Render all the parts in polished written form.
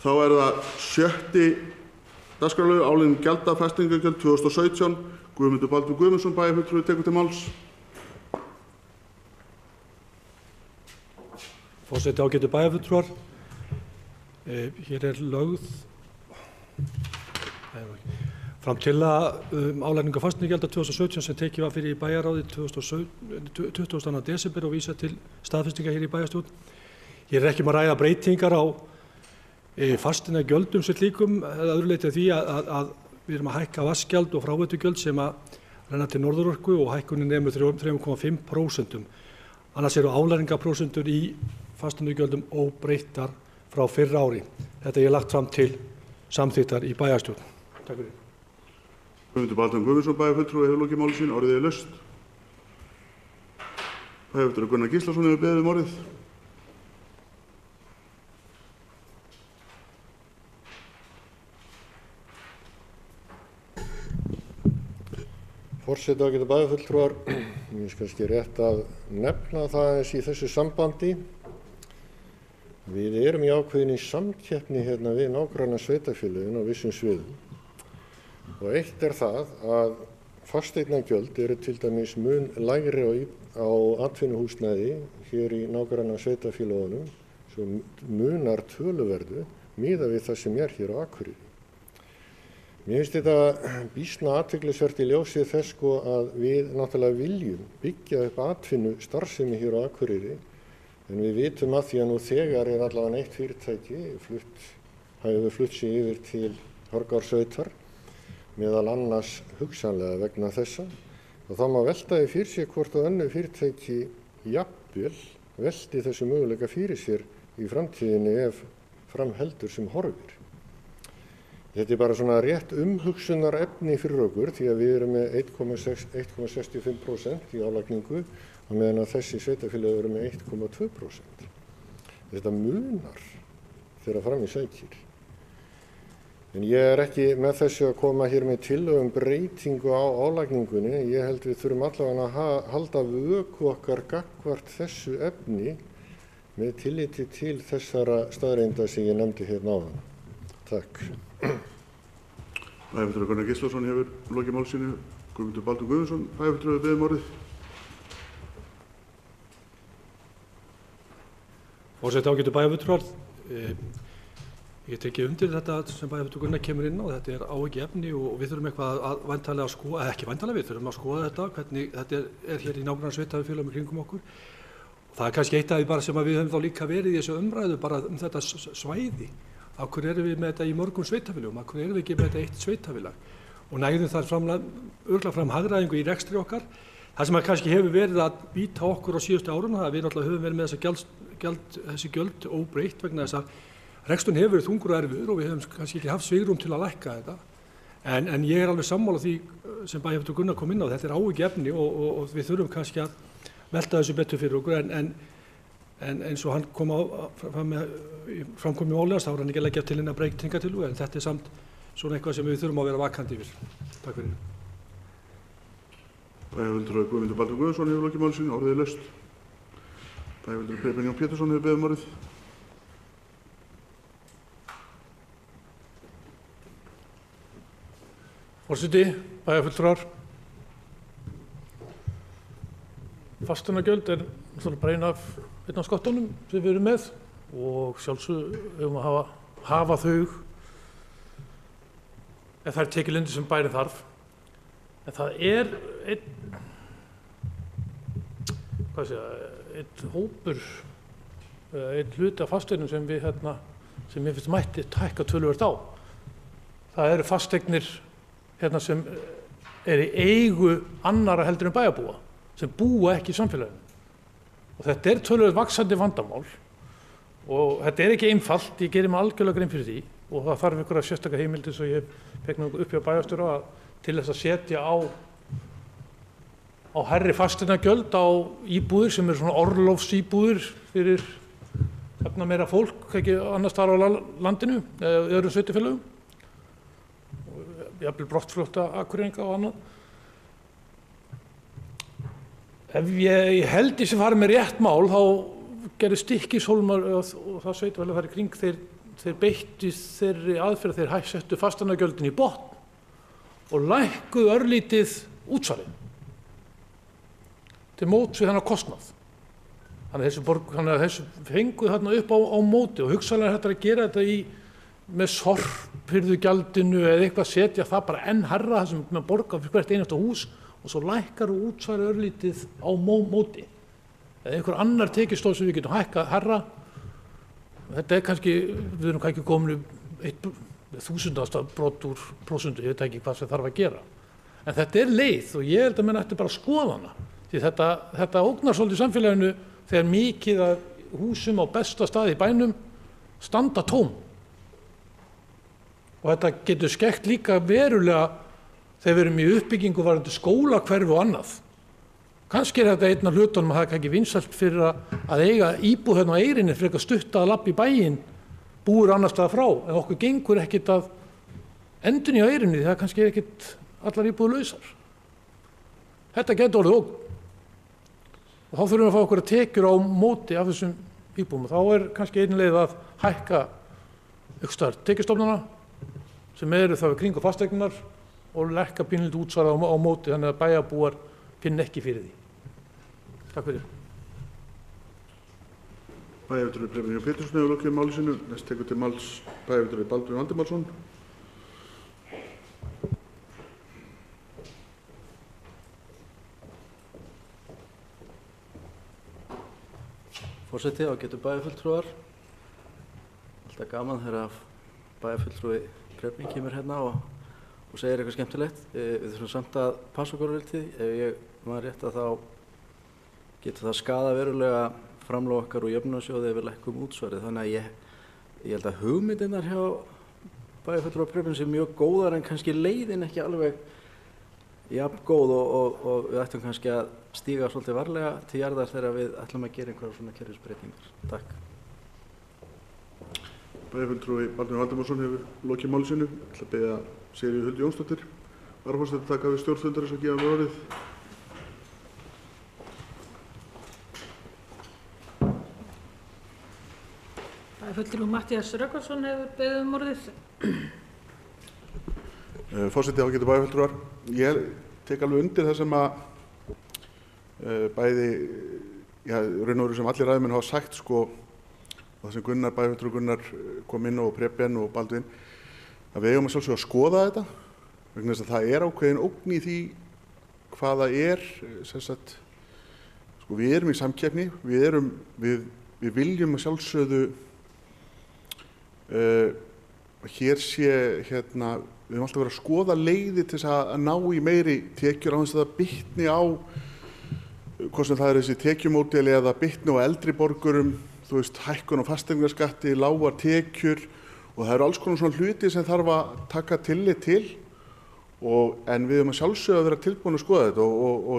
Þá það 7. dagskrárliður álagning gjalda fasteignagjöld 2017. Guðmundur Baldur Guðmundsson, bæjarfulltrúi, tekur til máls. Forseti, ágætu bæjarfulltrúar. Hér lögð fram tillaga álagningar fasteignagjalda 2017 sem tekið var fyrir í bæjarráði 20. desember og vísað til staðfestingar hér í bæjarstjórn. Hér ekki að ræða breytingar á fasteignagjöldum sem slíkum, að öðru leyti því að við erum að hækka vatnsgjald og fráveitugjöld sem að renna til Norðurorku og hækkunin nemur 3,5%. Annars eru álagningarprósentur í fasteignagjöldum óbreyttar frá fyrra ári. Þetta er lagt fram til samþykktar í bæjarstjórn. Takk fyrir. Guðmundur Baldur Guðmundsson, bæjarfulltrúi, hefur lokið máli sínu. Orðið laust. Bæjarfulltrúi Gunnar Gíslason hefur beðið orðið. Forseti, ágætu bæjarfulltrúar, ég skal kannski rétt að nefna það eins í þessu sambandi. Við erum í ákveðinni samkeppni hérna við nágrannasveitarfélögin á vissum sviðum. Og eitt það að fasteignagjöld eru til dæmis mun lægri á atvinnuhúsnæði hér í nágrannasveitarfélögunum, svo munar töluverðu miðað við það sem hér á Akureyri. Mér finnst þetta býsna athyglisvert í ljósi þess að við náttúrulega viljum byggja upp atvinnustarfsemi hér á Akureyri, en við vitum að því að nú þegar allavega eitt fyrirtæki hefur flutt sig yfir til Hörgársveitar, meðal annars hugsanlega vegna þessa. Og þá má velta því fyrir sér hvort að önnur fyrirtæki jafnvel velti þessu möguleika fyrir sér í framtíðinni ef fram heldur sem horfir. Þetta bara svona rétt umhugsunarefni fyrir okkur því að við erum með 1,65% í álagningu og meðan að þessi sveitarfélög eru með 1,2%. Þetta munar þegar fram í sækir. En ég ekki með þessu að koma hér með tillögu breytingu á álagningunni. Ég held við þurfum allavega að halda vöku okkar gagnvart þessu efni með tilliti til þessara staðreynda sem ég nefndi hérna áðan. Takk. Bæjarfulltrúi Gunnar Gíslason hefur lokið máli sínu. Guðmundur Baldur Guðmundsson, bæjarfulltrúi, hefur beðið orðið. Forseti, ágætu bæjarfulltrúar. Ég tekið undir þetta sem bæjarfulltrúi Gunnar kemur inn á. Þetta er áhyggjuefni og við þurfum eitthvað að væntanlega að skoða, ekki væntanlega, við þurfum að skoða þetta, hvernig þetta er hér í nágrannasveitarfélögum í kringum okkur. Og það kannski eitt af því bara sem við höfum þá líka verið í þessu umræðu bara þetta svæði. Af hverju erum við með þetta í mörgum sveitarfélögum? Af hverju erum við ekki með þetta eitt sveitarfélag? Og nægðum þar örugglega fram hagræðingu í rekstri okkar. Það sem kannski hefur verið að bíta okkur á síðustu árunum, það að við náttúrulega höfum verið með þessi gjöld óbreytt vegna þess að reksturinn hefur verið þungur og erfiður og við höfum kannski ekki haft svigrúm til að lækka þetta. En ég alveg sammála því sem bæjarfulltrúi Gunnar kom inn á, þetta er áhyggjuefni og við þurfum kannski að velta þessu betur fyrir okkur en eins og hann kom framkomi ólegast, þá hann ekki að leggja til hennar breytingartillögu, en þetta er samt svona eitthvað sem við þurfum að vera vakandi yfir. Takk fyrir. Bæjarfulltrúi Guðmundur Baldur Guðmundsson hefur lokið máli sínu. Orðið laust. Bæjarfulltrúi Preben Jón Pétursson hefur beðið orðið. Forseti, bæjarfulltrúar. Fasteignagjöld bara ein af skottunum sem við erum með og sjálfsögðu höfum að hafa þau ef það tekið lindi sem bærinn þarf. En það einn hópur, einn hluti af fasteignum sem við sem mér finnst mætti hækka töluvert á. Það eru fasteignir sem í eigu annarra heldur en bæjarbúa, sem búa ekki í samfélaginu. Og þetta töluvert vaxandi vandamál og þetta ekki einfalt, ég gerir mig algjörlega grein fyrir því og það þarf einhverja sérstaka heimildir svo ég fekk nú upp hjá bæjarstjóra til þess að setja á hærri fasteignagjöld á íbúðir sem eru svona orlofsíbúðir fyrir meira fólk, ekki annars staðar á landinu eða öðrum sveitarfélögum, jafnvel brottflótta Akureyringa og annað. Ef ég held ég sem farið með rétt mál, þá gerði Stykkishólmar og það sveitarfélag þar í kring, þeir beittu þeirri aðferð þeir settu fasteignagjöldin í botn og lækkuðu örlítið útsvarið til móts við þennan kostnað. Þannig að þessu fenguðu þarna upp á móti og hugsanlega er þetta að gera þetta með sorphirðugjaldinu eða eitthvað setja það bara enn hærra þar sem maður borgar fyrir hvert einasta hús og svo lækkar og útsvarið örlítið á móti. Eða einhver annar tekjustoð sem við getum hækkað hærra. Þetta er kannski, við erum kannski komin 1000 brot úr prósentu, ég veit ekki hvað sem þarf að gera. En þetta er leið og ég held að menn ætti bara að skoða hana. Því þetta ógnar svolítið samfélaginu þegar mikið af húsum á besta staði í bænum standa tóm. Og þetta getur skekkt líka verulega þegar við erum í uppbyggingu varðandi skólahverfi og annað. Kannski er þetta einn af hlutunum að það er ekki vinsælt fyrir að eiga íbúð hérna á Eyrinni fyrir eitthvað stutta að labba í bæinn, búur annars staðar frá, en okkur gengur ekkert að endurnýja á Eyrinni, það er kannski ekkert allar íbúðir lausar. Þetta getur orðið ógn. Og þá þurfum við að fá okkur að tekjur á móti af þessum íbúðum. Þá er kannski einn leið að hækka einhverstaðar tekjustofnana sem eru það við kringu fasteignar og lækka pínlítið útsvarið á móti þannig að bæjarbúar finna ekki fyrir því. Takk fyrir. Bæjarfulltrúi Preben Jón Pétursson hefur lokið máli sínu. Næst tekur til máls bæjarfulltrúi Baldvin Valdimárson. Forseti, ágætu bæjarfulltrúar. Alltaf gaman þegar bæjarfulltrúi Preben kemur hérna og segir eitthvað skemmtilegt. Við þurfum samt að passa okkur á viltið. Ef ég maður rétt að þá getur það skaða verulega framlög okkar og jöfnunarsjóði ef við lækkum útsvarið. Þannig að ég held að hugmyndirnar hjá bæjarfulltrúa Preben sé mjög góðar en kannski leiðin ekki alveg jafn góð og við ættum kannski að stíga svolítið varlega til jarðar þegar við ætlum að gera einhverjar svona kerfisbreytingar. Takk. Bæjarfulltrúi Baldvin Valdimárson hefur lokið máli sínu. Ég ætla að biðja Sigríði Huldu Jónsdóttur varaforseta að taka við stjórn fundarins og gefa mér orðið. Bæjarfulltrúi Matthías Rögnvaldsson hefur beðið orðið. Forseti, ágætu bæjarfulltrúar. Ég tek alveg undir það sem að bæði, raun og veru sem allir ræðumenn hafa sagt og það sem bæjarfulltrúi Gunnar kom inn og Preben og Baldvin, að við eigum að sjálfsögðu að skoða þetta vegna þess að það er ákveðin ógn í því hvað það er, sem sagt, við erum í samkeppni, við viljum að sjálfsögðu hér sé við höfum alltaf verið að skoða leiðir til þess að ná í meiri tekjur á þess að það bitni á hvort sem það er þessi tekjumódeli eða bitni á eldri borgurum, þú veist, hækkun á fasteignaskatti, lágar tekjur og það eru alls konar svona hluti sem þarf að taka tillit til en við höfum að sjálfsögðu að vera tilbúin að skoða þetta og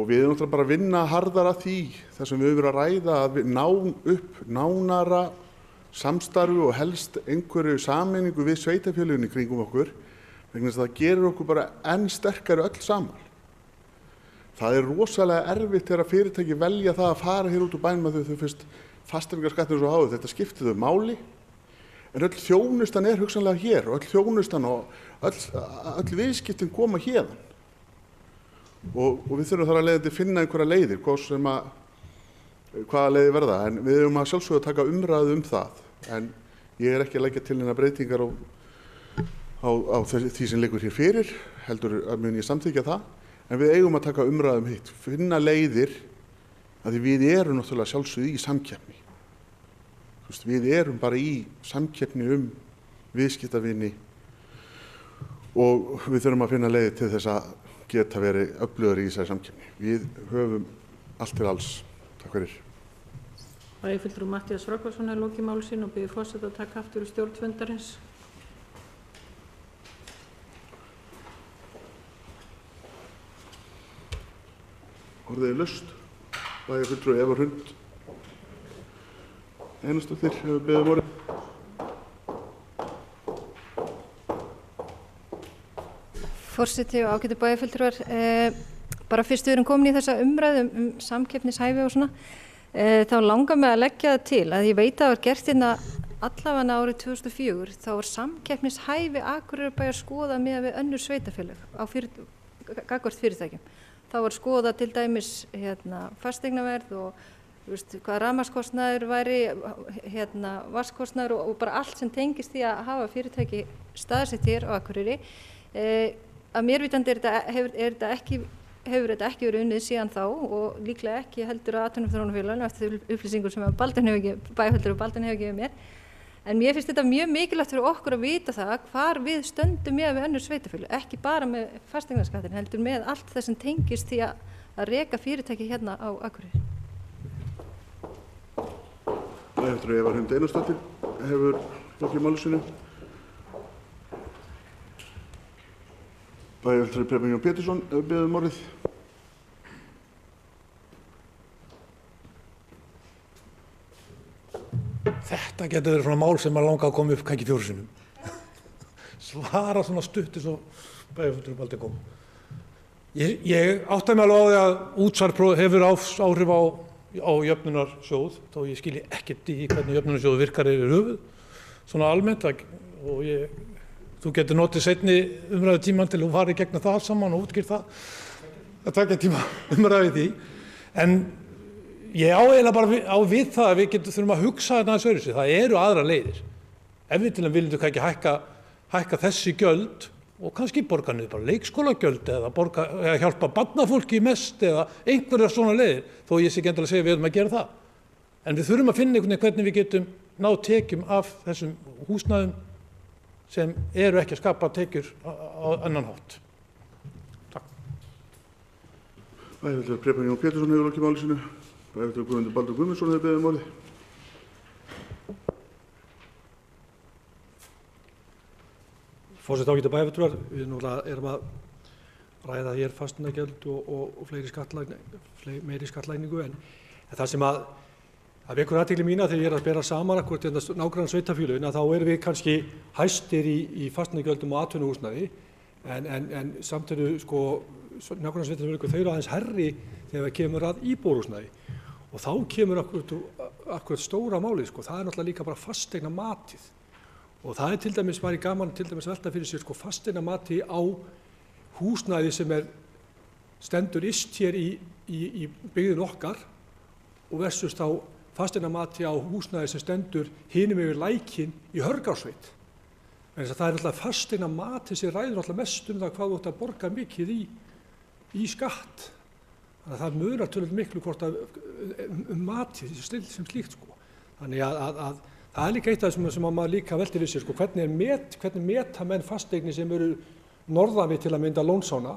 við erum náttúrulega bara að vinna harðar að því þar sem við höfum verið að ræða að við náum upp nánara samstarfi og helst einhverju sameiningu við sveitarfélögin í kringum okkur vegna þess að það gerir okkur bara enn sterkari öll saman. Það er rosalega erfitt þegar fyrirtæki velja það að fara hér út úr bænum að þau finnst fasteignaskatturinn svo háður. Þetta skiptir þau máli en öll þjónustan er hugsanlega hér og öll þjónustan og öll viðskiptin koma hérðan og við þurfum þar að leiðandi finna einhverja leiðir hvaða leiðir verða en við höfum að sjálfsögðu að taka umræðu það en ég er ekki að leggja til neina breytingar á því sem liggur hér fyrir heldur að mun ég samþykkja það en við eigum að taka umræðu hitt, finna leiðir að því við erum náttúrulega sjálfsögðu í samkeppni. Við erum bara í samkeppni viðskiptavini og við þurfum að finna leiðir til þess að geta verið öflugari í þessari samkeppni. Við höfum allt til alls. Takk fyrir. Bæjarfulltrúi Matthías Rögnvaldsson hefur lokið máli sínu og biður forseta að taka aftur í stjórn fundarins. Orðið er laust. Bæjarfulltrúi Eva Hrund Einarsdóttir hefur beðið orðið. Forseti og ágætu bæjarfulltrúar, bara fyrst við erum komin í þessa umræðu samkeppnishæfi og svona, þá langar mig að leggja það til að ég veit að það var gert hérna allavega árið 2004 þá var samkeppnishæfi Akureyrarbæjar skoðað miðað við önnur sveitarfélög á gagnvart fyrirtækjum. Þá var skoðað til dæmis fasteignaverð og hvað rafmagnskostnaður væri, vatnskostnaður og bara allt sem tengist því að hafa fyrirtæki staðsett hér á Akureyri. Að mér vitandi hefur þetta ekki verið unnið síðan þá og líklega ekki heldur að atvinnuþróunarfélaginu eftir upplýsingum sem bæjarfulltrúi Baldvin hefur gefið mér. En mér finnst þetta mjög mikilvægt fyrir okkur að vita það hvar við stöndum með við önnur sveitarfélög, ekki bara með fasteignaskattin, heldur með allt það sem tengist því að reka fyrirtæki hérna á Akureyri. Bæjarfulltrúi Eva Hrund Einarsdóttir hefur lokið máli sínu. Bæjarfulltrúi Preben Jón Pétursson hefur beðið orðið. Þetta getur verið svona mál sem maður langar að koma upp kannski 4 sinnum. Svara svona stutt eins og bæjarfulltrúi Baldvin kom. Ég átta mig alveg á því að útsvarspróf hefur áhrif á jöfnunarsjóð, þó ég skilji ekkert í hvernig jöfnunarsjóð virkar yfir höfuð, svona almennt, og þú getur notið seinni umræðu tíman til að fara í gegnum það saman og útskýrt það. Það taka tíma umræðu því. En ég á eiginlega bara við það að við þurfum að hugsa þetta aðeins öðruvísi. Það eru aðrar leiðir. Ef við til að viljum ekki hækka þessi gjöld og kannski borga niður bara leikskólagjöld eða hjálpa barnafólki mest eða einhverjar svona leiðir, þó ég sé ekki endilega að segja við erum að gera það. En við þurfum að finna einhvern veginn hvernig við getum náð tekjum af þessum húsnæðum sem eru ekki að skapa tekjur á annan hátt. Takk. Bæjarfulltrúi Preben Jón Pétursson hefur lokið máli sínu. Bæjarfulltrúi Guðmundur Baldur Guðmundsson hefur beðið orðið. Forseti ágætu bæjarfulltrúar, við náttúrulega erum að ræða hér fasteignagjöld og meiri skattlækningu, en það sem að vekur athygli mína þegar ég er að bera saman akkúrat nágrannasveitarfélögin, að þá erum við kannski hæstir í fasteignagjöldum og atvinnuhúsnæði, en samt eru nágrannasveitarfélög þau eru aðeins herri þegar kemur að íbúðarhúsnæði. Og þá kemur akkúrat stóra málið, það er náttúrulega líka bara fasteignamatið. Og það er til dæmis væri gaman að velta fyrir sér fasteignamati á húsnæði sem stendur yst hér í byggðin okkar og versus þá fasteignamati á húsnæði sem stendur hinum yfir lækinn í Hörgársveit. En það er náttúrulega fasteignamati sem ræður náttúrulega mest það hvað þú átt að borga mikið í skatt. Þannig að það munar töluvert miklu hvort matið sem slíkt. Þannig að það er líka eitt af þessum sem maður líka veltir við sér, hvernig meta menn fasteignir sem eru norðan við til að mynda Lónsána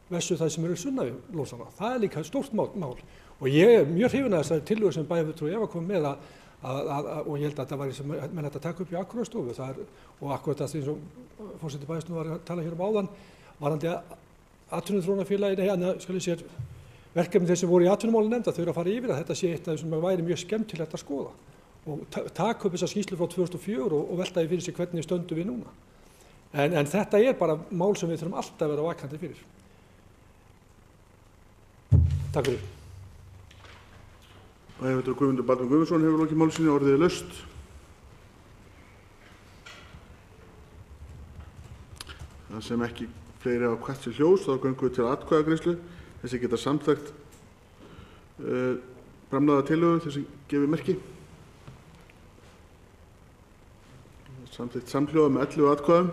versus það sem eru sunnan við Lónsána. Það er líka stórt mál. Og ég er mjög hrifinn af þessari tillögu sem bæjarfulltrúi Eva kom með og ég held að það væri sem menn ætti að taka upp í Akureyrarstofu. Og akkúrat það sem forseti bæjarstjórnar var að tala hér áðan, varðandi atvinnuþróunarfélagið, verkefni þeir sem voru í atvinnumálanefnd, þau eru að fara yfir að þetta sé eitt af þessum sem væri mjög skemmtilegt að skoða. Og taka upp þessa skýrslu frá 2004 og velta því fyrir sig hvernig stöndum við núna. En þetta er bara mál sem við þurfum alltaf að vera vakandi fyrir. Takk fyrir. Bæjarfulltrúi Guðmundur Baldur Guðmundsson hefur lokið máli sínu, orðið er laust. Það sem ekki fleiri á hvert sér hljós, þá göngum við til atkvæðagreiðslu. Þessi geta samþykkt framlagða tillögu, þessi gefið merki. Samþykkt samhljóða með 11 atkvæðum.